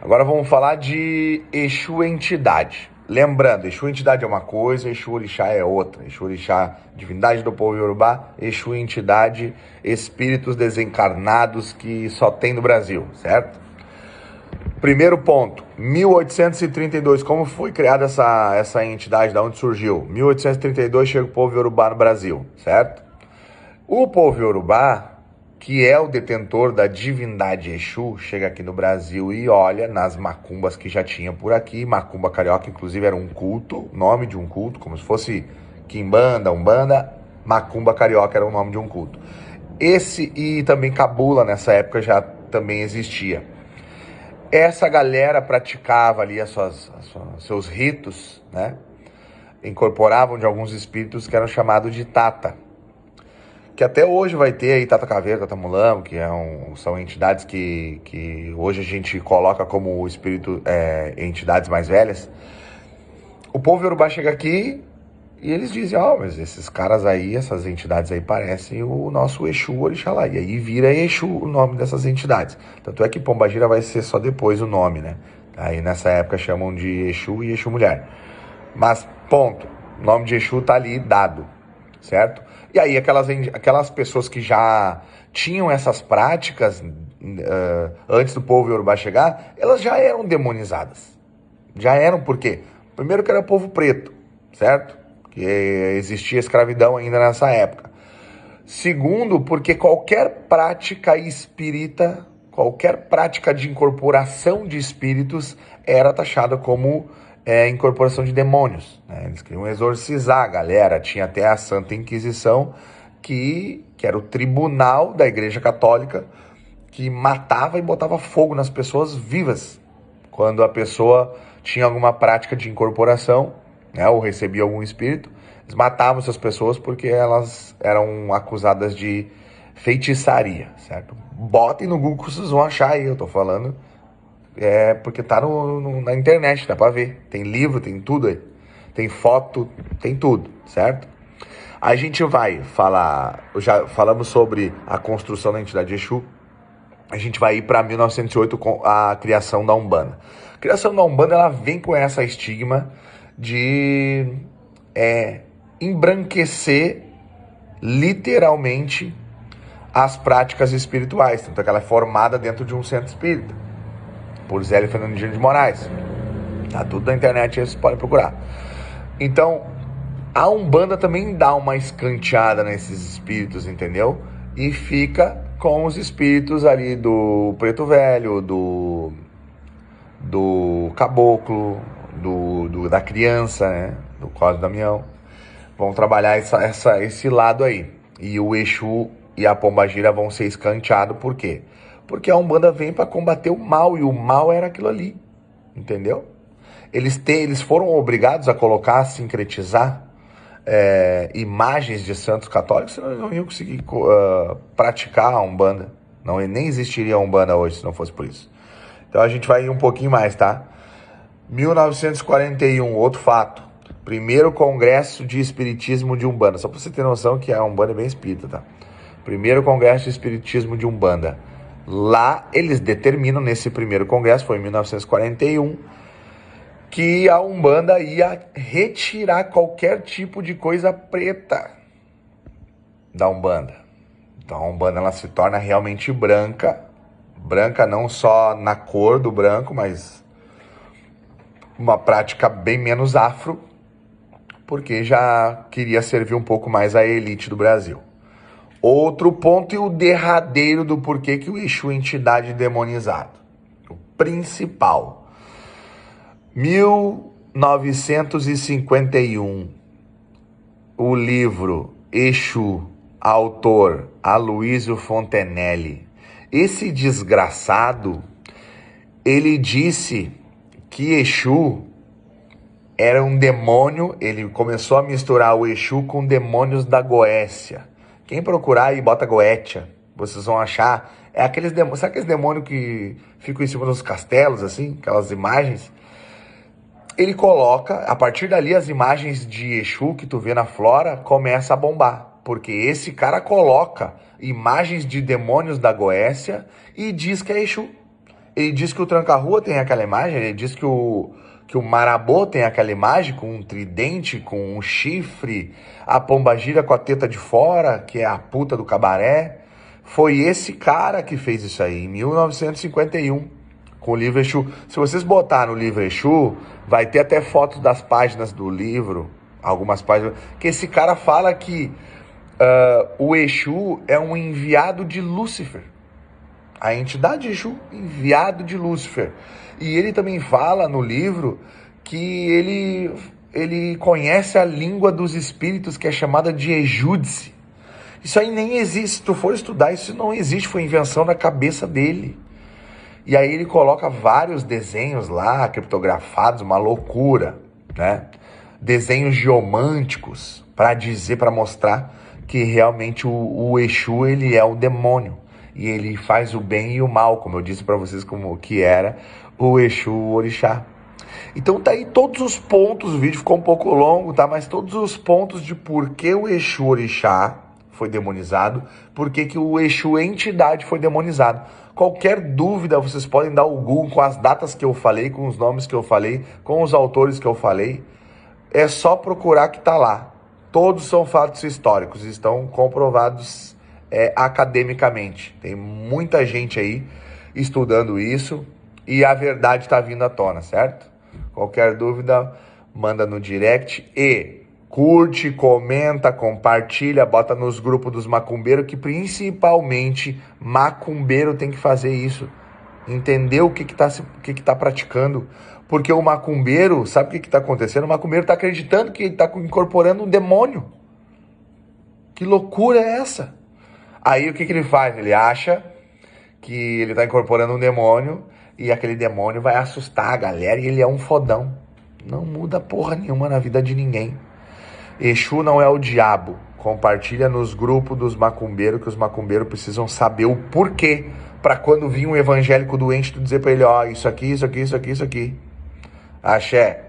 Agora vamos falar de Exu entidade. Lembrando, Exu entidade é uma coisa, Exu orixá é outra. Exu orixá, divindade do povo Yorubá, Exu entidade, espíritos desencarnados que só tem no Brasil, certo? Primeiro ponto, 1832, como foi criada essa entidade, da onde surgiu? 1832 chega o povo Yorubá no Brasil, certo? O povo Yorubá, que é o detentor da divindade Exu, chega aqui no Brasil e olha nas macumbas que já tinha por aqui. Macumba carioca, inclusive, era um culto, nome de um culto, como se fosse quimbanda, umbanda. Macumba carioca era o nome de um culto. Esse e também cabula nessa época já também existia. Essa galera praticava ali seus ritos, né? Incorporavam de alguns espíritos que eram chamados de Tata. Que até hoje vai ter aí Tata Caveira, Tata Mulambo, que são entidades que hoje a gente coloca como entidades mais velhas. O povo Yorubá chega aqui e eles dizem, mas esses caras aí, essas entidades aí parecem o nosso Exu Orixalá. E aí vira Exu o nome dessas entidades. Tanto é que Pombagira vai ser só depois o nome, né? Aí nessa época chamam de Exu e Exu Mulher. Mas, ponto, o nome de Exu tá ali dado, certo? E aí aquelas pessoas que já tinham essas práticas antes do povo Yorubá chegar, elas já eram demonizadas. Já eram por quê? Primeiro que era povo preto, certo? Que existia escravidão ainda nessa época. Segundo, porque qualquer prática espírita, qualquer prática de incorporação de espíritos era taxada como incorporação de demônios, né? Eles queriam exorcizar a galera. Tinha até a Santa Inquisição, que era o tribunal da Igreja Católica, que matava e botava fogo nas pessoas vivas quando a pessoa tinha alguma prática de incorporação, né, ou recebia algum espírito. Eles matavam essas pessoas porque elas eram acusadas de feitiçaria, certo? Botem no Google que vocês vão achar aí, eu tô falando. Porque tá na internet, dá pra ver. Tem livro, tem tudo aí. Tem foto, tem tudo, certo? A gente vai falar, já falamos sobre a construção da entidade Exu. A gente vai ir para 1908 com a criação da Umbanda. A criação da Umbanda, ela vem com essa estigma de embranquecer literalmente as práticas espirituais. Tanto é que ela é formada dentro de um centro espírita, por Zélio Fernandinho de Moraes. Tá tudo na internet, vocês podem procurar. Então, a Umbanda também dá uma escanteada nesses espíritos, entendeu? E fica com os espíritos ali do Preto Velho, do Caboclo, da criança, né? Do Cosme Damião. Vão trabalhar esse lado aí. E o Exu e a Pombagira vão ser escanteados, por quê? Porque a Umbanda vem para combater o mal, e o mal era aquilo ali, entendeu? Eles foram obrigados a colocar, a sincretizar imagens de santos católicos, senão eles não iam conseguir praticar a Umbanda. Nem existiria a Umbanda hoje se não fosse por isso. Então a gente vai ir um pouquinho mais, tá? 1941, outro fato. Primeiro Congresso de Espiritismo de Umbanda. Só pra você ter noção que a Umbanda é bem espírita, tá? Primeiro Congresso de Espiritismo de Umbanda. Lá eles determinam, nesse primeiro congresso, foi em 1941, que a Umbanda ia retirar qualquer tipo de coisa preta da Umbanda. Então a Umbanda, ela se torna realmente branca. Branca não só na cor do branco, mas uma prática bem menos afro, porque já queria servir um pouco mais à elite do Brasil. Outro ponto, e o derradeiro do porquê que o Exu é entidade demonizado. O principal. 1951, o livro Exu, autor Aloysio Fontenelle. Esse desgraçado, ele disse que Exu era um demônio. Ele começou a misturar o Exu com demônios da Goécia. Quem procurar aí, bota Goétia, vocês vão achar. Aqueles demônios, sabe aqueles demônios que ficam em cima dos castelos, assim, aquelas imagens? Ele coloca, a partir dali, as imagens de Exu que tu vê na flora começa a bombar, porque esse cara coloca imagens de demônios da Goécia e diz que é Exu. Ele diz que o tranca-rua tem aquela imagem, ele diz que o marabô tem aquela imagem com um tridente, com um chifre, a pombagira com a teta de fora, que é a puta do cabaré. Foi esse cara que fez isso aí, em 1951, com o livro Exu. Se vocês botarem no livro Exu, vai ter até fotos das páginas do livro, algumas páginas, que esse cara fala que o Exu é um enviado de Lúcifer. A entidade Exu, enviado de Lúcifer. E ele também fala no livro que ele conhece a língua dos espíritos, que é chamada de Ejúdice. Isso aí nem existe. Se tu for estudar, isso não existe. Foi invenção da cabeça dele. E aí ele coloca vários desenhos lá, criptografados, uma loucura, né? Desenhos geomânticos, para mostrar que realmente o Exu, ele é o demônio. E ele faz o bem e o mal, como eu disse para vocês como que era o Exu, o Orixá. Então tá aí todos os pontos, o vídeo ficou um pouco longo, tá? Mas todos os pontos de por que o Exu Orixá foi demonizado, por que o Exu entidade foi demonizado. Qualquer dúvida, vocês podem dar o Google com as datas que eu falei, com os nomes que eu falei, com os autores que eu falei. É só procurar que tá lá. Todos são fatos históricos, estão comprovados academicamente. Tem muita gente aí estudando isso e a verdade está vindo à tona, certo? Qualquer dúvida, manda no direct e curte, comenta, compartilha, bota nos grupos dos macumbeiros, que principalmente macumbeiro tem que fazer isso. Entender o que tá praticando. Porque o macumbeiro, sabe o que tá acontecendo? O macumbeiro tá acreditando que ele tá incorporando um demônio. Que loucura é essa? Aí o que ele faz? Ele acha que ele tá incorporando um demônio e aquele demônio vai assustar a galera e ele é um fodão. Não muda porra nenhuma na vida de ninguém. Exu não é o diabo. Compartilha nos grupos dos macumbeiros, que os macumbeiros precisam saber o porquê, para quando vir um evangélico doente, tu dizer para ele, ó, isso aqui, isso aqui, isso aqui, isso aqui. Axé.